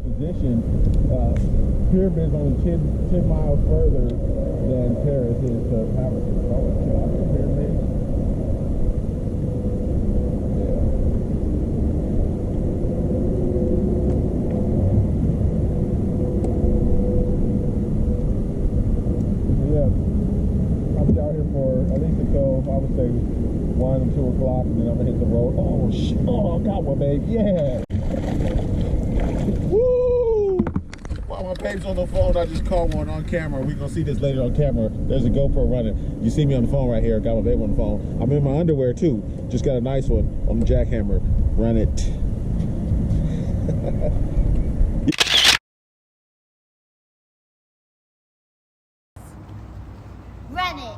position. Pyramid's only 10 miles further than Paris is to Hamilton. So I went to Pyramid. Yeah. I'll be out here for at least until, I would say, 1 or 2 o'clock, and then I'm gonna hit the road. Oh shit! Oh, I got one, babe. Yeah. Woo! While my babe's on the phone, I just caught one on camera. We're gonna see this later on camera. There's a GoPro running. You see me on the phone right here. Got my babe on the phone. I'm in my underwear too. Just got a nice one on the Jackhammer. Run it. Run it.